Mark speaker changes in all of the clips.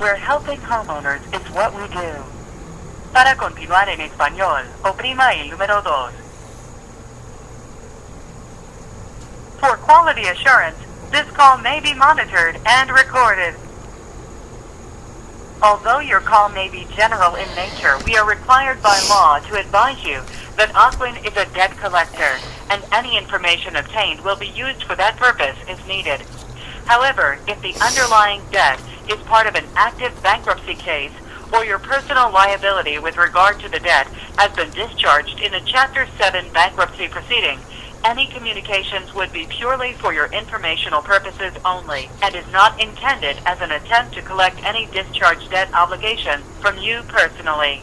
Speaker 1: We're helping homeowners is what we do. Para continuar en español, oprima el número 2. For quality assurance, this call may be monitored and recorded. Although your call may be general in nature, we are required by law to advise you that OCWEN is a debt collector, and any information obtained will be used for that purpose if needed. However, if the underlying debt is part of an active bankruptcy case, or your personal liability with regard to the debt has been discharged in a Chapter 7 bankruptcy proceeding, any communications would be purely for your informational purposes only and is not intended as an attempt to collect any discharged debt obligation from you personally.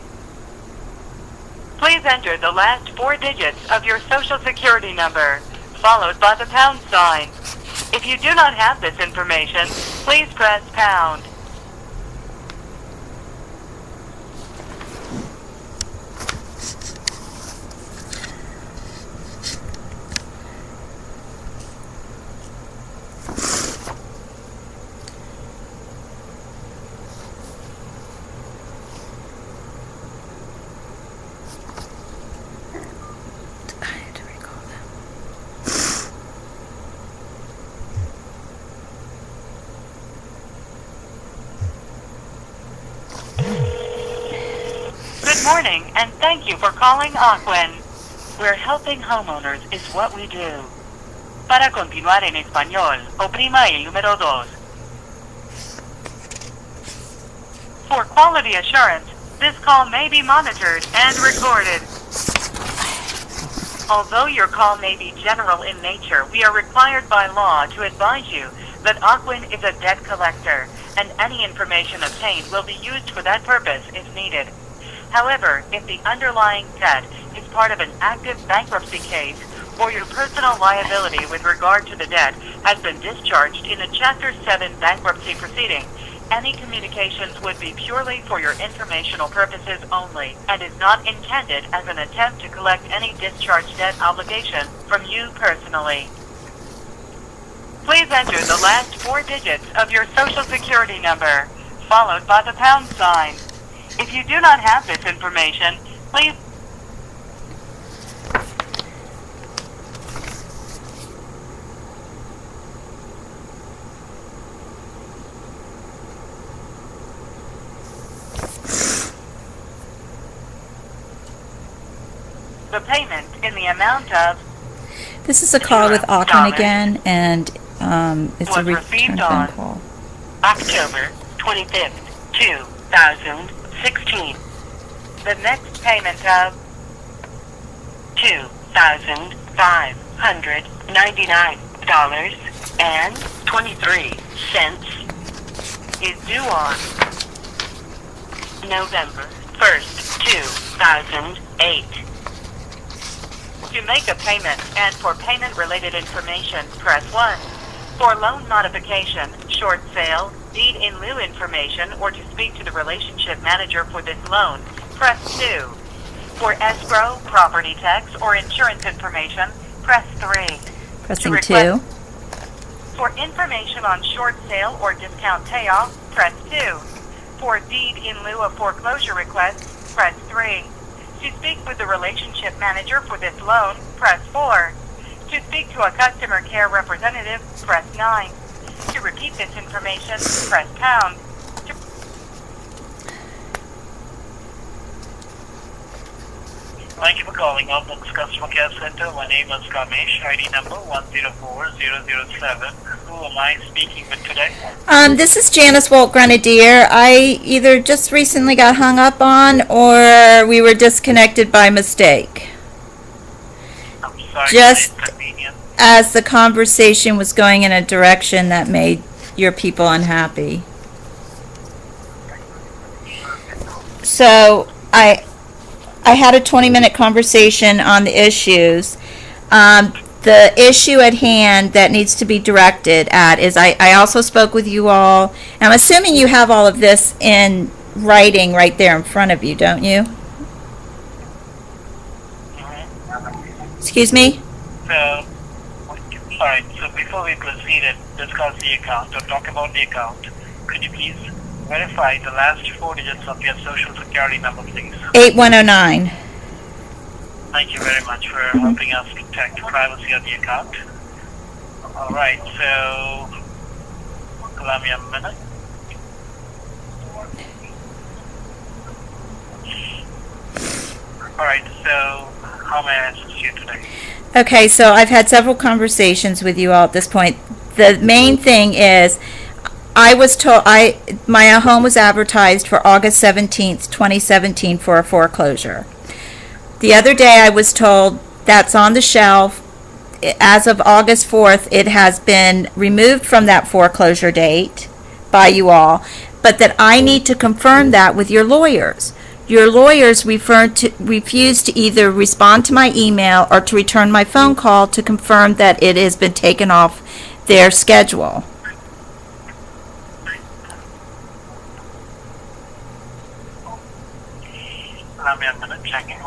Speaker 1: Please enter the last 4 digits of your Social Security number, followed by the pound sign. If you do not have this information, please press pound. Good morning, and thank you for calling OCWEN. We're helping homeowners is what we do. Para continuar en español, oprima el número 2. For quality assurance, this call may be monitored and recorded. Although your call may be general in nature, we are required by law to advise you that OCWEN is a debt collector, and any information obtained will be used for that purpose if needed. However, if the underlying debt is part of an active bankruptcy case, or your personal liability with regard to the debt has been discharged in a Chapter 7 bankruptcy proceeding, any communications would be purely for your informational purposes only and is not intended as an attempt to collect any discharged debt obligation from you personally. Please enter the last 4 digits of your Social Security number, followed by the pound sign. If you do not have this information, please the payment in the amount of
Speaker 2: This is a call with OCWEN again, and it's a return phone call.
Speaker 1: October 25th, 2016. The next payment of $2,599.23 is due on November 1st, 2008. To make a payment and for payment-related information, press 1. For loan modification, short sale, deed in lieu information, or to speak to the relationship manager for this loan, press 2. For escrow, property tax, or insurance information, press 3.
Speaker 2: Pressing 2.
Speaker 1: For information on short sale or discount payoff, press 2. For deed in lieu of foreclosure requests, press 3. To speak with the relationship manager for this loan, press 4. To speak to a customer care representative, press 9. To repeat this information, press pound.
Speaker 3: Thank you for calling Outbox Customer Care Center. My name is Kamesh, ID number 104007. Who am I speaking with today?
Speaker 2: This is Janice Walt Grenadier. I either just recently got hung up on or we were disconnected by mistake.
Speaker 3: I'm sorry.
Speaker 2: Just as the conversation was going in a direction that made your people unhappy. So I had a 20-minute conversation on the issues. The issue at hand that needs to be directed at is I also spoke with you all. I'm assuming you have all of this in writing right there in front of you, don't you? Excuse me?
Speaker 3: So, alright, so before we proceed and discuss the account or talk about the account, could you please verify the last four digits of your social security number, please?
Speaker 2: 8109.
Speaker 3: Thank you very much for helping us protect the privacy of the account. All right, so allow me a minute. All right, so how may I assist you today?
Speaker 2: Okay, so I've had several conversations with you all at this point. The main thing is, I was told, my home was advertised for August 17th, 2017 for a foreclosure. The other day I was told that's on the shelf. As of August 4th, it has been removed from that foreclosure date by you all, but that I need to confirm that with your lawyers. Your lawyers refused to either respond to my email or to return my phone call to confirm that it has been taken off their schedule.
Speaker 3: Allow me a minute, checking.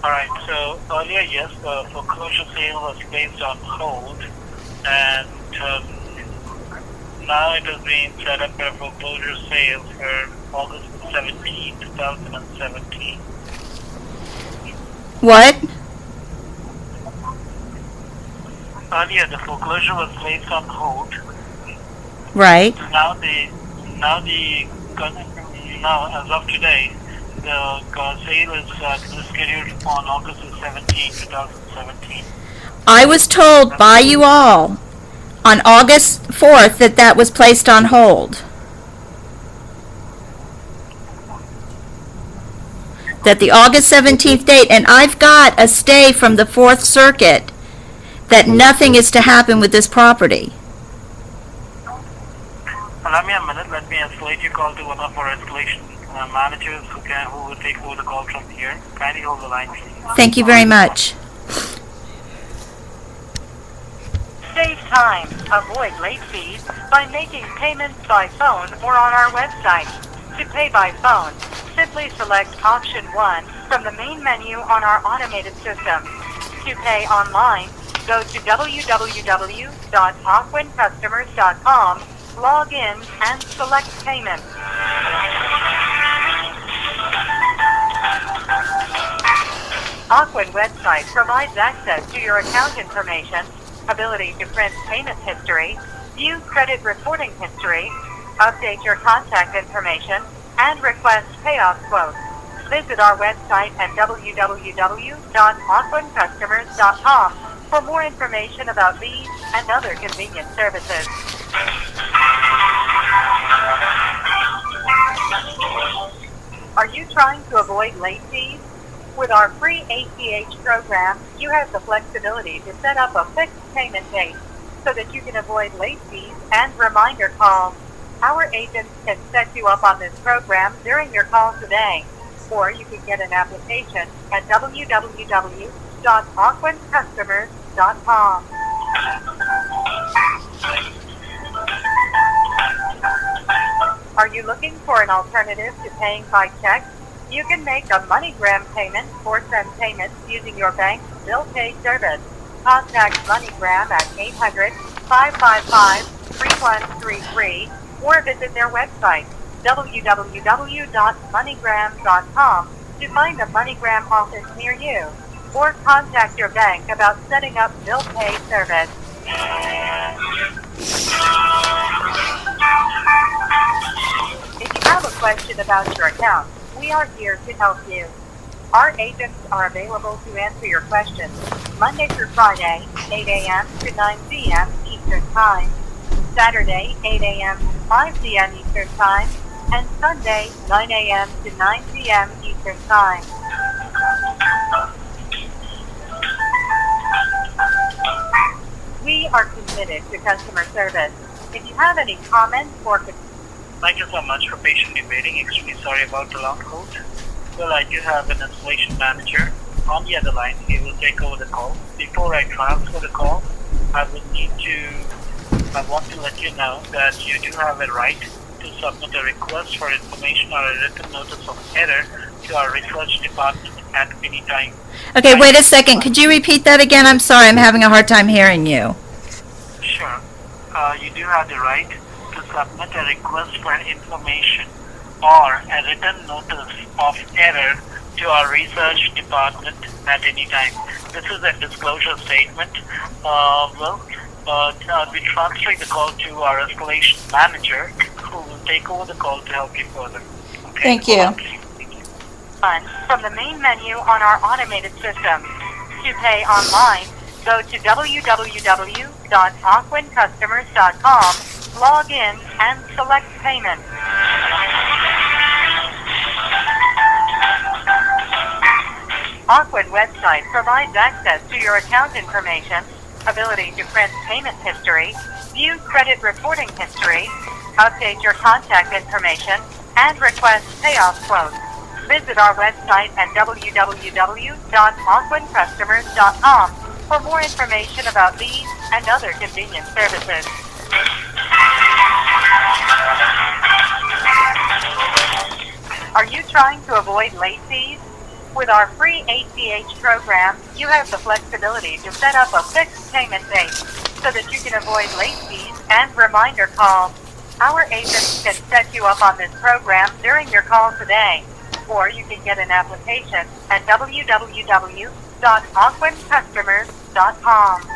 Speaker 3: Alright, so earlier, yes, the foreclosure sale was placed on hold, and now it has been set up for a foreclosure sale for August 17, 2017.
Speaker 2: What?
Speaker 3: Earlier, the foreclosure was placed on hold.
Speaker 2: Right.
Speaker 3: Now, as of today, the sale is scheduled on August 17, 2017.
Speaker 2: I was told by you all on August 4th that that was placed on hold. That the August 17th date, and I've got a stay from the 4th Circuit that nothing is to happen with this property.
Speaker 3: Allow me a minute. Let me escalate your call to one of our escalation managers who will take over the call from here. Kindly hold the line, please.
Speaker 2: Thank you very much.
Speaker 1: Save time. Avoid late fees by making payments by phone or on our website. To pay by phone, simply select option 1 from the main menu on our automated system. To pay online, go to www.OCWENcustomers.com, log in, and select payment. OCWEN website provides access to your account information, ability to print payment history, view credit reporting history, update your contact information, and request payoff quotes. Visit our website at www.OCWENcustomers.com for more information about these and other convenient services. Are you trying to avoid late fees? With our free ACH program, you have the flexibility to set up a fixed payment date so that you can avoid late fees and reminder calls. Our agents can set you up on this program during your call today, or you can get an application at www.OCWENcustomers.com. Are you looking for an alternative to paying by check? You can make a MoneyGram payment or send payments using your bank's bill pay service. Contact MoneyGram at 800-555-3133 or visit their website, www.moneygram.com, to find a MoneyGram office near you, or contact your bank about setting up bill pay service. If you have a question about your account, we are here to help you. Our agents are available to answer your questions Monday through Friday, 8 a.m. to 9 p.m. Eastern Time, Saturday, 8 a.m. to 5 p.m. Eastern Time, and Sunday, 9 a.m. to 9 p.m. Eastern Time. We are committed to customer service. If you have any comments or
Speaker 3: Thank you so much for patiently waiting. Extremely sorry about the long hold. Well, I do have an installation manager on the other line. He will take over the call. Before I transfer the call, I want to let you know that you do have a right to submit a request for information or a written notice of error to our research department at any time.
Speaker 2: Okay, wait a second. Could you repeat that again? I'm sorry, I'm having a hard time hearing you.
Speaker 3: Sure. You do have the right to submit a request for information or a written notice of error to our research department at any time. This is a disclosure statement. I'll be transferring the call to our escalation manager, who will take over the call to help you further. Okay?
Speaker 2: Thank you.
Speaker 1: from the main menu on our automated system. To pay online, go to www.OCWENcustomers.com, log in, and select payment. OCWEN website provides access to your account information, ability to print payment history, view credit reporting history, update your contact information, and request payoff quotes. Visit our website at www.OCWENcustomers.com for more information about these and other convenient services. Are you trying to avoid late fees? With our free ACH program, you have the flexibility to set up a fixed payment date so that you can avoid late fees and reminder calls. Our agents can set you up on this program during your call today, or you can get an application at www.OCWENcustomers.com.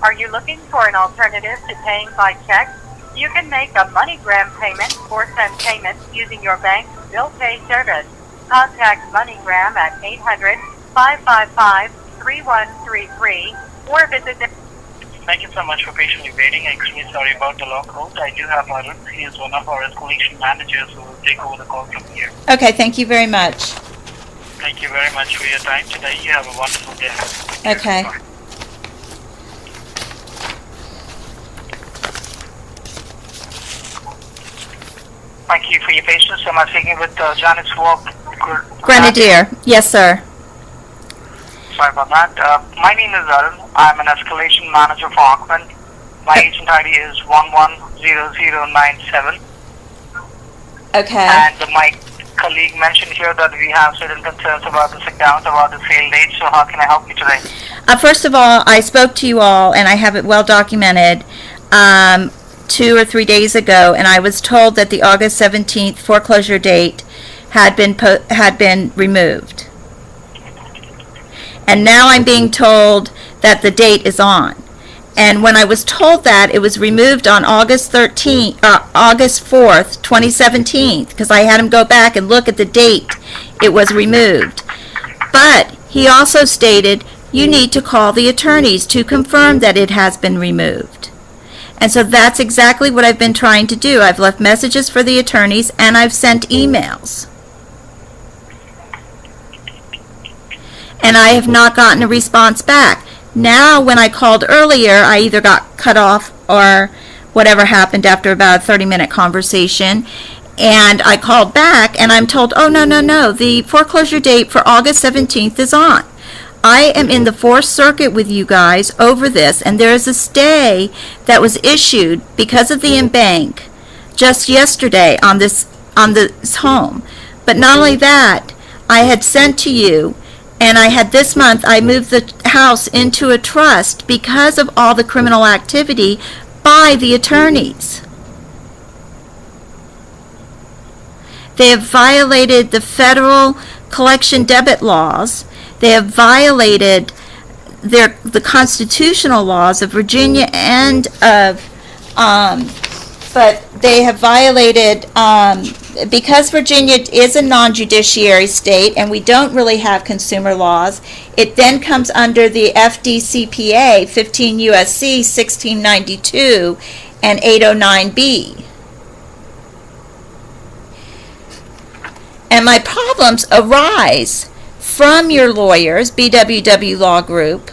Speaker 1: Are you looking for an alternative to paying by check? You can make a MoneyGram payment or send payments using your bank's bill pay service. Contact MoneyGram at 800-555-3133 or visit them.
Speaker 3: Thank you so much for patiently waiting. I'm extremely sorry about the long hold. I do have Arun. He is one of our escalation managers who will take over the call from here.
Speaker 2: Okay, thank you very much.
Speaker 3: Thank you very much for your time today. You have a wonderful day.
Speaker 2: Okay.
Speaker 3: Bye. Thank you for your patience. Am I speaking with Janet Swab?
Speaker 2: Grenadier. Yes, sir.
Speaker 3: Sorry about that. My name is Arun. I'm an escalation manager for OCWEN. My agent ID is 110097.
Speaker 2: Okay.
Speaker 3: And my colleague mentioned here that we have certain concerns about this account, about the sale date. So how can I help you today?
Speaker 2: First of all, I spoke to you all, and I have it well documented, 2 or 3 days ago, and I was told that the August 17th foreclosure date had been removed. And now I'm being told that the date is on. And when I was told that, it was removed on August 4th, 2017, because I had him go back and look at the date it was removed. But he also stated, you need to call the attorneys to confirm that it has been removed. And so that's exactly what I've been trying to do. I've left messages for the attorneys, and I've sent emails. And I have not gotten a response back. Now, when I called earlier, I either got cut off or whatever happened after about a 30-minute conversation. And I called back, and I'm told, oh, no, the foreclosure date for August 17th is on. I am in the Fourth Circuit with you guys over this, and there is a stay that was issued because of the embank just yesterday on this home. But not only that, I had sent to you, and I had this month, I moved the house into a trust because of all the criminal activity by the attorneys. They have violated the federal collection debit laws. They have violated the constitutional laws of Virginia and of, but they have violated because Virginia is a non-judiciary state and we don't really have consumer laws, it then comes under the FDCPA, 15 USC 1692 and 809B. And my problems arise from your lawyers, BWW Law Group,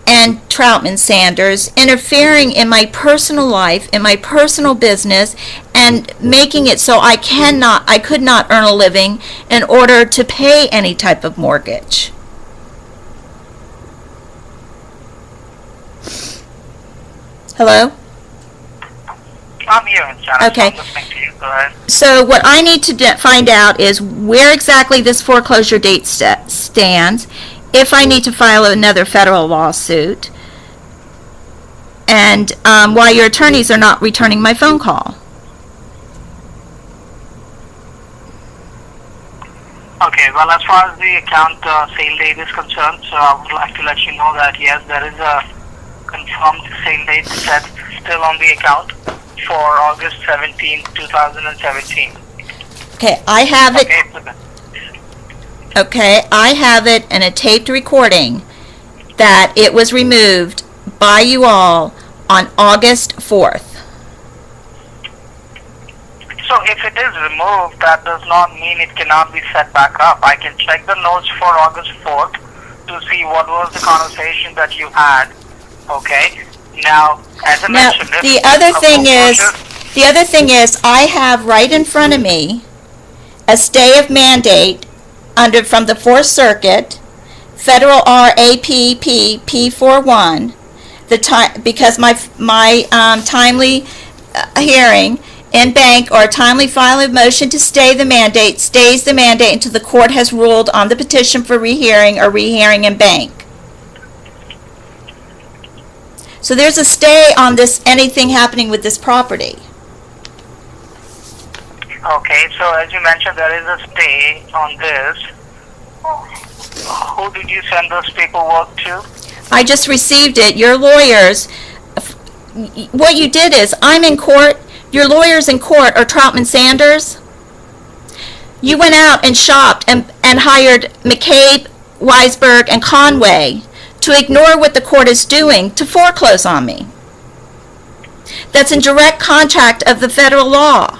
Speaker 2: and Troutman Sanders interfering in my personal life, in my personal business, and making it so I could not earn a living in order to pay any type of mortgage. Hello?
Speaker 3: I'm here, Janice.
Speaker 2: Okay.
Speaker 3: I'm listening to you. Go ahead.
Speaker 2: So what I need to find out is where exactly this foreclosure date stands, if I need to file another federal lawsuit, and why your attorneys are not returning my phone call.
Speaker 3: Okay, well, as far as the account sale date is concerned, so I would like to let you know that, yes, there is a confirmed sale date set still on the account for August 17, 2017.
Speaker 2: Okay, I have it.
Speaker 3: Okay,
Speaker 2: Okay, I have it in a taped recording that it was removed by you all on August 4th.
Speaker 3: so if it is removed, that does not mean it cannot be set back up. I can check the notes for August 4th to see what was the conversation that you had. Okay, now, as I
Speaker 2: Now,
Speaker 3: mentioned,
Speaker 2: the other thing is, I have right in front of me a stay of mandate from the Fourth Circuit, Federal RAPP P41, because my timely hearing in bank or a timely filing of motion to stay the mandate stays the mandate until the court has ruled on the petition for rehearing or rehearing in bank. So there's a stay on this, anything happening with this property.
Speaker 3: Okay, so as you mentioned, there is a stay on this. Who did you send this paperwork to?
Speaker 2: I just received it. Your lawyers, what you did is, I'm in court, your lawyers in court are Troutman Sanders. You went out and shopped and hired McCabe, Weisberg, and Conway to ignore what the court is doing to foreclose on me. That's in direct contract of the federal law.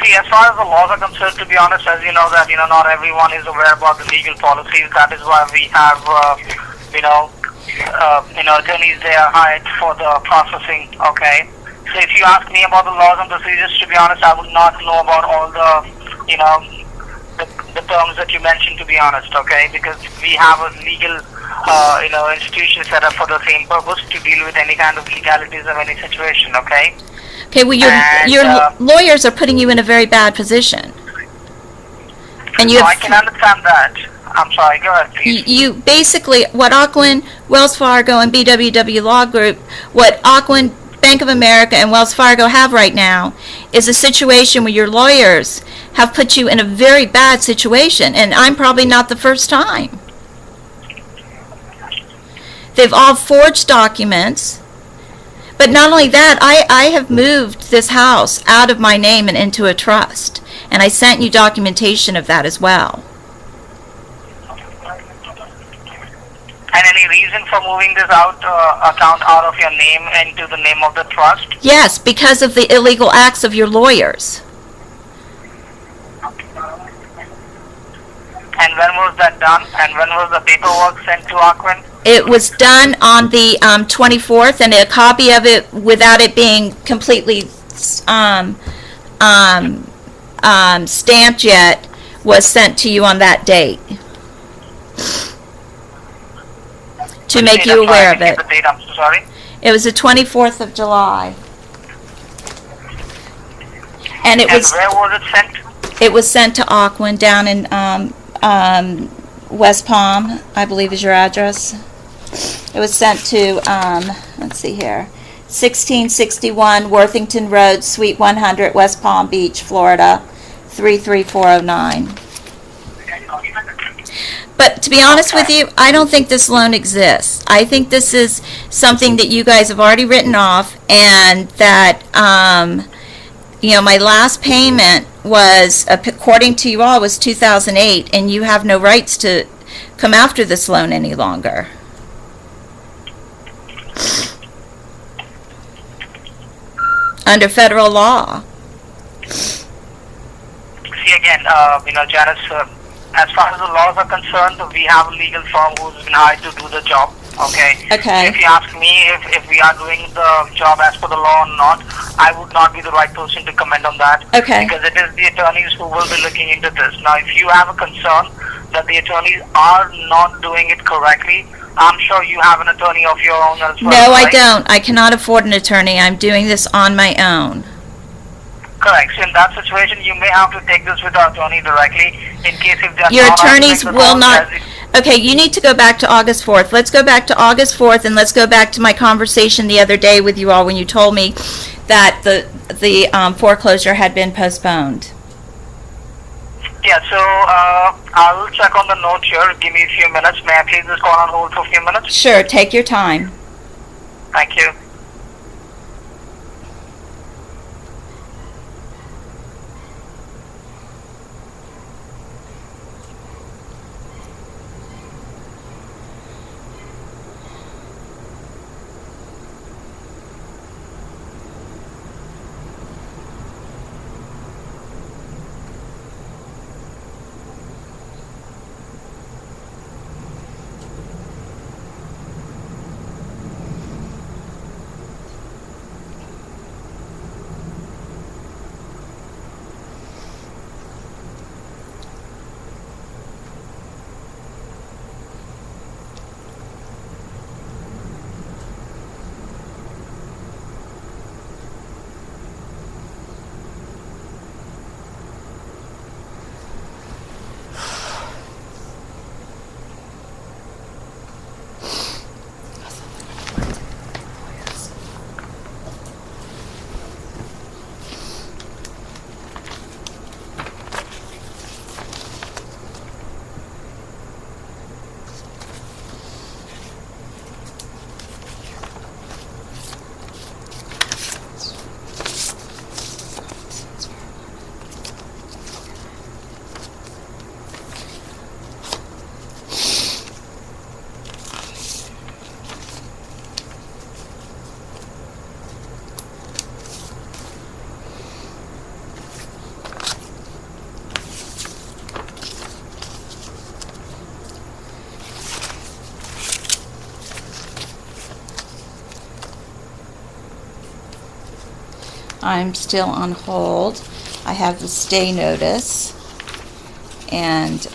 Speaker 3: See, as far as the laws are concerned, to be honest, as you know that, not everyone is aware about the legal policies. That is why we have, attorneys, they are hired for the processing, okay? So if you ask me about the laws and procedures, to be honest, I would not know about all the, the terms that you mentioned, to be honest, okay? Because we have a legal, institution set up for the same purpose to deal with any kind of legalities of any situation, okay?
Speaker 2: Okay, well, your lawyers are putting you in a very bad position. And you
Speaker 3: I can understand that. I'm sorry, go ahead, please.
Speaker 2: You basically, what OCWEN, Wells Fargo, and BWW Law Group, what OCWEN, Bank of America, and Wells Fargo have right now is a situation where your lawyers have put you in a very bad situation, and I'm probably not the first time. They've all forged documents. But not only that, I have moved this house out of my name and into a trust. And I sent you documentation of that as well.
Speaker 3: And any reason for moving this account out of your name into the name of the trust?
Speaker 2: Yes, because of the illegal acts of your lawyers.
Speaker 3: And when was that done? And when was the paperwork sent to OCWEN?
Speaker 2: It was done on the 24th, and a copy of it, without it being completely stamped yet, was sent to you on that date to make you aware of it.
Speaker 3: The date, I'm so sorry.
Speaker 2: It was the 24th of July. And
Speaker 3: where was it sent?
Speaker 2: It was sent to OCWEN down in West Palm, I believe is your address. It was sent to, let's see here, 1661 Worthington Road, Suite 100, West Palm Beach, Florida, 33409. But to be honest with you, I don't think this loan exists. I think this is something that you guys have already written off, and that my last payment was, according to you all, was 2008, and you have no rights to come after this loan any longer. Under federal law.
Speaker 3: See again, Janice, as far as the laws are concerned, we have a legal firm who's been hired to do the job. Okay.
Speaker 2: Okay.
Speaker 3: If you ask me if we are doing the job as per the law or not, I would not be the right person to comment on that.
Speaker 2: Okay.
Speaker 3: Because it is the attorneys who will be looking into this. Now, if you have a concern that the attorneys are not doing it correctly, I'm sure you have an attorney of your own as well.
Speaker 2: No, I
Speaker 3: right?
Speaker 2: don't. I cannot afford an attorney. I'm doing this on my own.
Speaker 3: Correct. So in that situation, you may have to take this with our attorney directly in case if they're
Speaker 2: Your
Speaker 3: not
Speaker 2: attorneys
Speaker 3: answering the
Speaker 2: will
Speaker 3: phone
Speaker 2: not.
Speaker 3: as-
Speaker 2: Okay, you need to go back to August 4th. Let's go back to August 4th, and let's go back to my conversation the other day with you all when you told me that the foreclosure had been postponed.
Speaker 3: Yeah, so I'll check on the note here. Give me a few minutes. May I please just call on hold for a few minutes?
Speaker 2: Sure, take your time.
Speaker 3: Thank you.
Speaker 2: I'm still on hold. I have the stay notice, and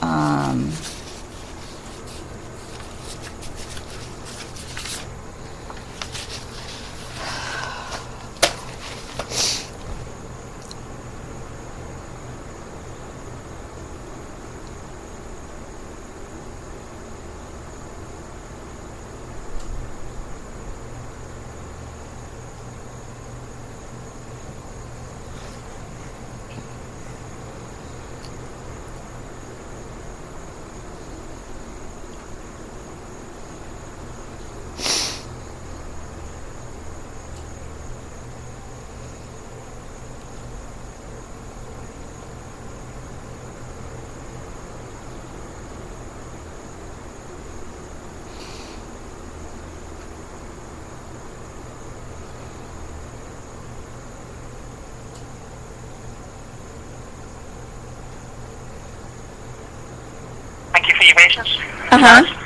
Speaker 3: Thank you for your patience.
Speaker 2: uh-huh.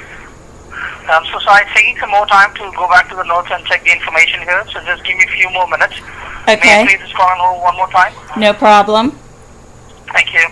Speaker 3: So sorry, it's taking some more time to go back to the notes and check the information here. So just give me a few more minutes. May I
Speaker 2: Okay,
Speaker 3: please just call on hold one more time?
Speaker 2: no problem.
Speaker 3: Thank you.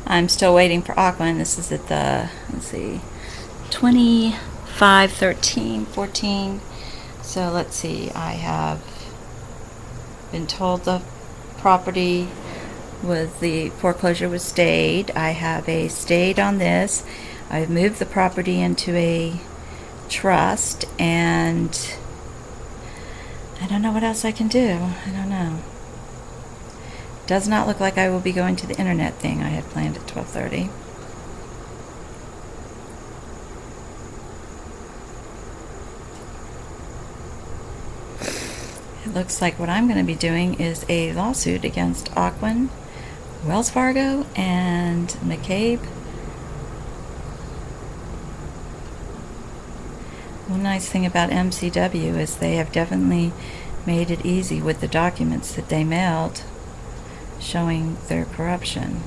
Speaker 2: I'm still waiting for OCWEN. This is at the, let's see, 25, 13, 14. So let's see, I have been told the property was, the foreclosure was stayed. I have a stayed on this. I've moved the property into a trust, and I don't know what else I can do. I don't know. Does not look like I will be going to the internet thing I had planned at 12:30. It looks like what I'm going to be doing is a lawsuit against OCWEN, Wells Fargo, and McCabe. One nice thing about MCW is they have definitely made it easy with the documents that they mailed showing their corruption.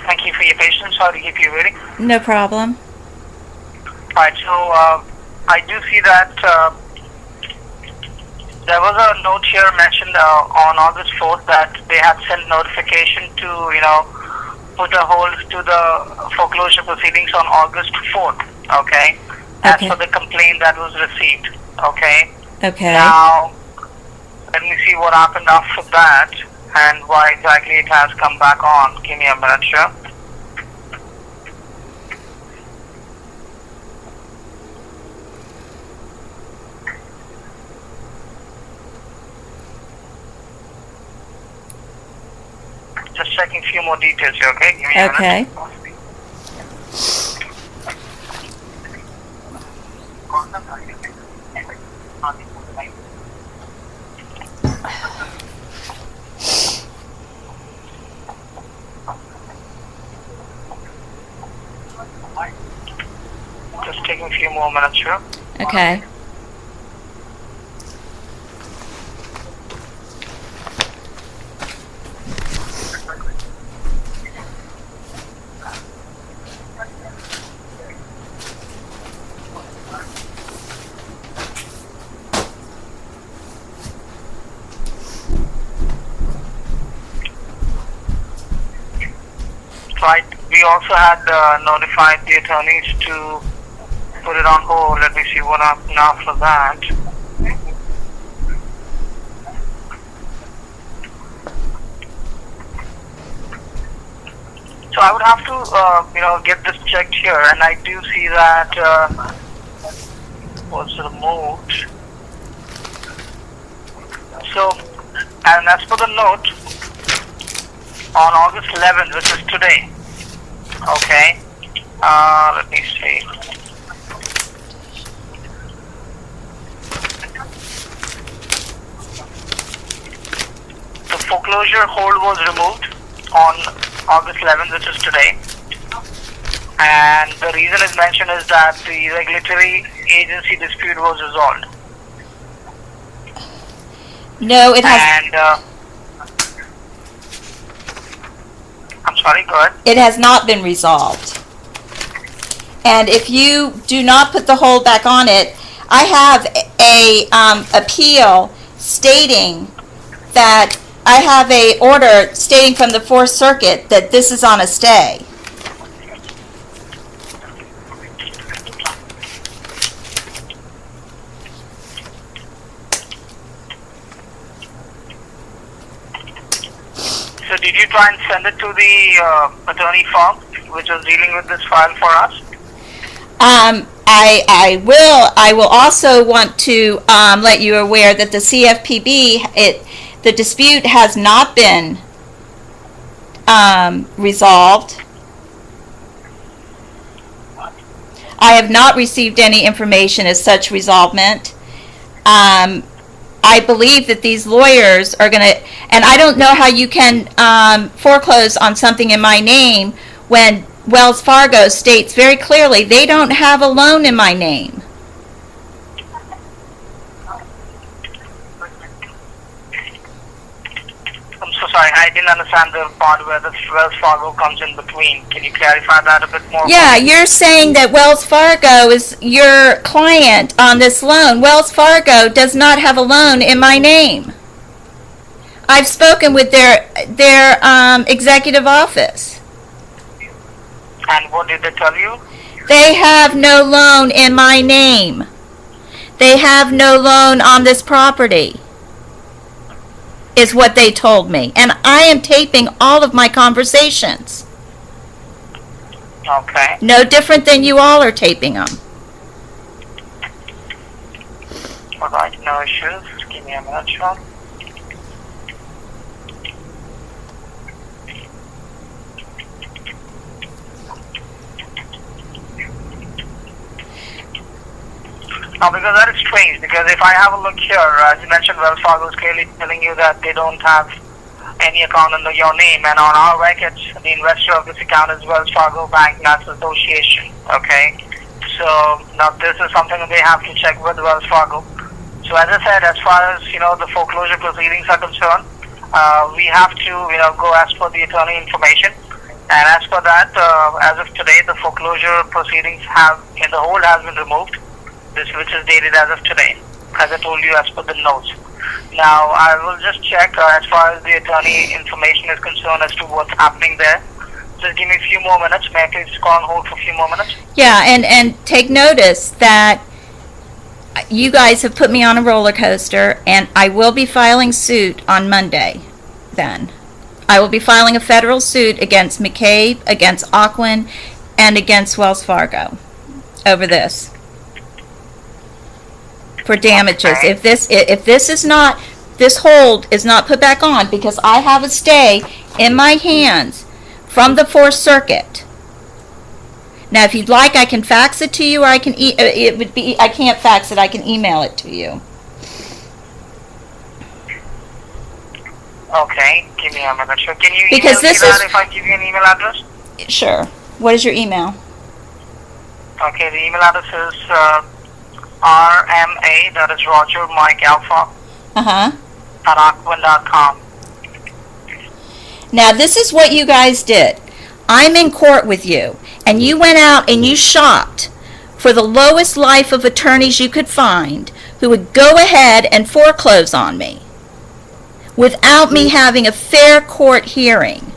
Speaker 3: Thank you for your patience. Sorry to keep you waiting.
Speaker 2: No problem.
Speaker 3: Alright, so I do see that there was a note here mentioned on August 4th that they had sent notification to, put a hold to the foreclosure proceedings on August 4th, okay? As
Speaker 2: Okay.
Speaker 3: for the complaint that was received, okay?
Speaker 2: Okay.
Speaker 3: Now, let me see what happened after that and why exactly it has come back on. Give me a minute, sure. Just checking a few more details here, okay? Give me a
Speaker 2: Okay.
Speaker 3: minute. Just taking a few more minutes here.
Speaker 2: Okay.
Speaker 3: Right. We also had notified the attorneys to put it on hold. Let me see what happened after that. So I would have to, get this checked here, and I do see that was removed. So, and as per the note, on August 11th, which is today, okay, let me see. The foreclosure hold was removed on August 11th, which is today. And the reason is mentioned is that the regulatory agency dispute was resolved.
Speaker 2: No, it has.
Speaker 3: And, I'm sorry, go ahead.
Speaker 2: It has not been resolved. And if you do not put the hold back on it, I have a appeal stating that I have a order stating from the Fourth Circuit that this is on a stay.
Speaker 3: So did you try and send it to the attorney firm which was dealing with this file for us?
Speaker 2: I will also want to let you aware that the CFPB, the dispute has not been resolved. I have not received any information as such resolvement. I believe that these lawyers are going to, and I don't know how you can foreclose on something in my name when Wells Fargo states very clearly they don't have a loan in my name.
Speaker 3: So sorry, I didn't understand the part where the Wells Fargo comes in between. Can you clarify that a bit more?
Speaker 2: Yeah, you're saying that Wells Fargo is your client on this loan. Wells Fargo does not have a loan in my name. I've spoken with their executive office.
Speaker 3: And what did they tell you?
Speaker 2: They have no loan in my name. They have no loan on this property, is what they told me. And I am taping all of my conversations.
Speaker 3: Okay.
Speaker 2: No different than you all are taping them.
Speaker 3: All right, no issues. Just give me a minute, Sean. Now, because that is strange, because if I have a look here, as you mentioned, Wells Fargo is clearly telling you that they don't have any account under your name, and on our records, the investor of this account is Wells Fargo Bank National Association, okay? So, now this is something that they have to check with Wells Fargo. So, as I said, as far as, the foreclosure proceedings are concerned, we have to, go as per the attorney information. And as for that, as of today, the foreclosure proceedings in the hold has been removed. This which is dated as of today, as I told you as per the notes. Now, I will just check as far as the attorney information is concerned as to what's happening there. Just give me a few more minutes. May I please call on hold for a few more minutes?
Speaker 2: Yeah, and take notice that you guys have put me on a roller coaster, and I will be filing suit on Monday then. I will be filing a federal suit against McCabe, against OCWEN, and against Wells Fargo over this. For damages.
Speaker 3: Okay.
Speaker 2: If this hold is not put back on, because I have a stay in my hands from the 4th Circuit. Now, if you'd like, I can fax it to you, or I can't fax it, I can email it to you.
Speaker 3: Okay, give me a minute. Sure. Can you
Speaker 2: Because
Speaker 3: email
Speaker 2: this
Speaker 3: me
Speaker 2: is-
Speaker 3: that if I give you an email address?
Speaker 2: Sure. What is your email?
Speaker 3: Okay, the email address is RMA, that is Roger Mike Alpha,
Speaker 2: Uh-huh.
Speaker 3: at OCWEN.com.
Speaker 2: Now, this is what you guys did. I'm in court with you, and you went out and you shopped for the lowest life of attorneys you could find who would go ahead and foreclose on me without me having a fair court hearing.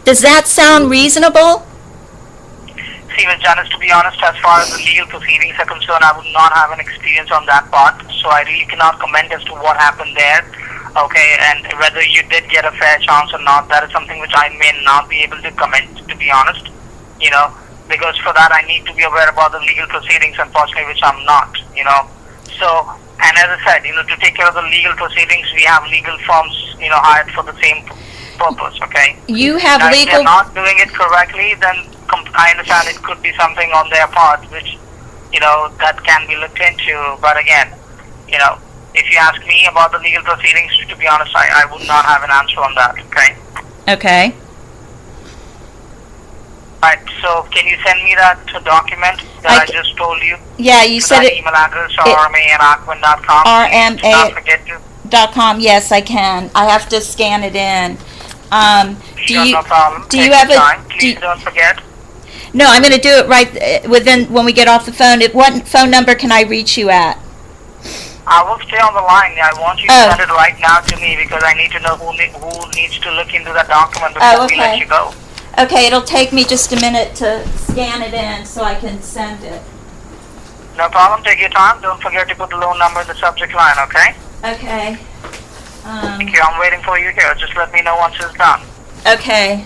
Speaker 2: Does that sound reasonable?
Speaker 3: See, Ms. Janice, to be honest, as far as the legal proceedings are concerned, I would not have an experience on that part, so I really cannot comment as to what happened there, okay, and whether you did get a fair chance or not. That is something which I may not be able to comment, to be honest, because for that I need to be aware about the legal proceedings, unfortunately, which I'm not, So, and as I said, to take care of the legal proceedings, we have legal firms, hired for the same purpose, okay?
Speaker 2: You have
Speaker 3: Now, if
Speaker 2: legal...
Speaker 3: they're not doing it correctly, then I understand it could be something on their part which, that can be looked into. But again, if you ask me about the legal proceedings, to be honest, I would not have an answer on that, okay?
Speaker 2: Okay.
Speaker 3: Right, so can you send me that document that I just told you?
Speaker 2: Yeah, you
Speaker 3: To
Speaker 2: said
Speaker 3: that
Speaker 2: it...
Speaker 3: email address, rma@aquin.com.
Speaker 2: rma.com. Yes, I can. I have to scan it in.
Speaker 3: No problem.
Speaker 2: Do
Speaker 3: Take
Speaker 2: you have
Speaker 3: your
Speaker 2: a...
Speaker 3: time. Please don't forget.
Speaker 2: No, I'm going to do it right when we get off the phone. What phone number can I reach you at?
Speaker 3: I will stay on the line. I want you to
Speaker 2: Oh.
Speaker 3: send it right now to me because I need to know who needs to look into that document before we let
Speaker 2: okay.
Speaker 3: you go.
Speaker 2: Okay, it'll take me just a minute to scan it in so I can send it.
Speaker 3: No problem. Take your time. Don't forget to put the loan number in the subject line, okay?
Speaker 2: Okay.
Speaker 3: Thank you. I'm waiting for you here. Just let me know once it's done.
Speaker 2: Okay.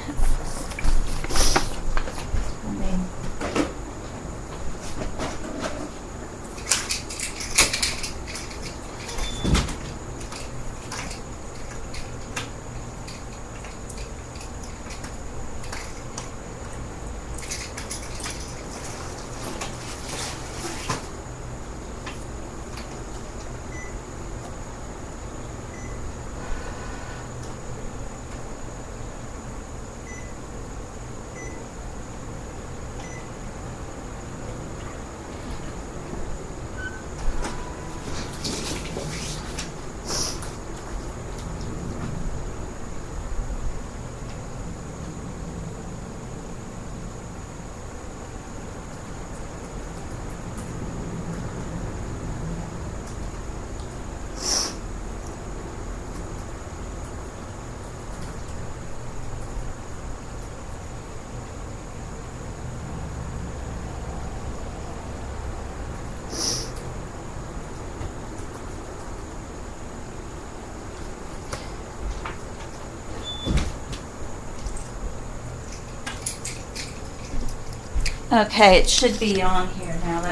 Speaker 2: Okay, it should be on here now.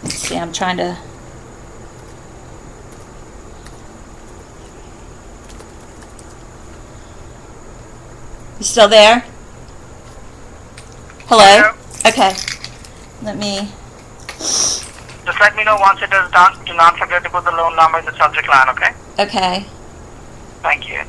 Speaker 2: Let's see, I'm trying to. You still there? Hello? Okay. Let me.
Speaker 3: Just let me know once it is done. Do not forget to put the loan number in the subject line, okay?
Speaker 2: Okay.
Speaker 3: Thank you.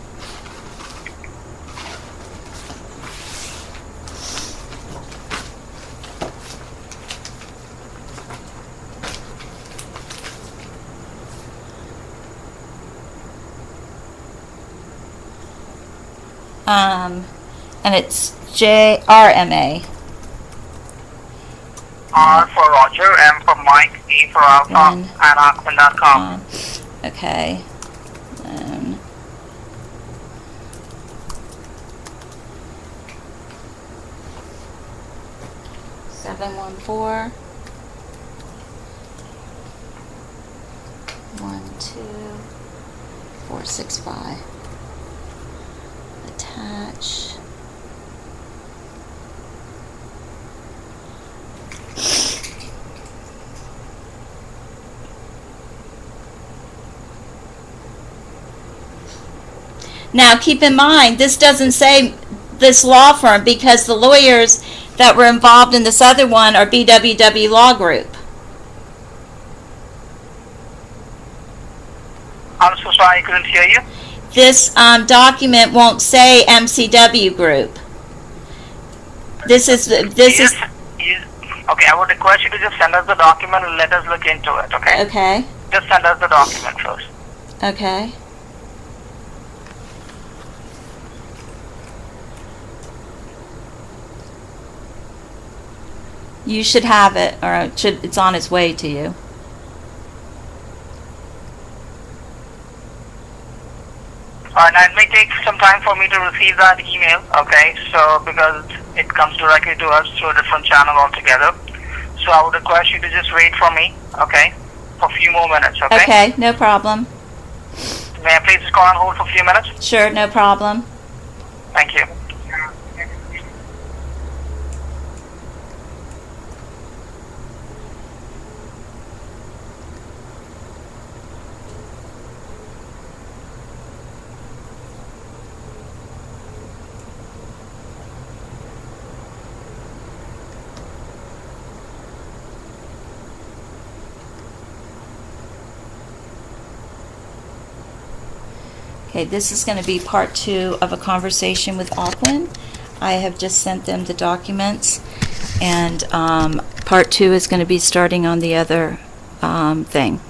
Speaker 2: And it's JRMA.
Speaker 3: R for Roger, M for Mike, E for Alpha,
Speaker 2: One.
Speaker 3: and OCWEN.com.
Speaker 2: Okay. 714 12465. Attach. Now keep in mind, this doesn't say this law firm because the lawyers that were involved in this other one are BWW Law Group.
Speaker 3: I'm so sorry I couldn't hear you.
Speaker 2: This document won't say MCW Group. This is.
Speaker 3: Yes. Okay, I would request you to just send us the document and let us look into it, okay?
Speaker 2: Okay.
Speaker 3: Just send us the document first.
Speaker 2: Okay. You should have it, or it's on its way to you.
Speaker 3: Alright, now it may take some time for me to receive that email, okay? So, because it comes directly to us through a different channel altogether. So I would request you to just wait for me, okay? For a few more minutes, okay?
Speaker 2: Okay, no problem.
Speaker 3: May I please just call on hold for a few minutes?
Speaker 2: Sure, no problem.
Speaker 3: Thank you.
Speaker 2: Okay, this is going to be part 2 of a conversation with OCWEN. I have just sent them the documents, and part 2 is going to be starting on the other thing.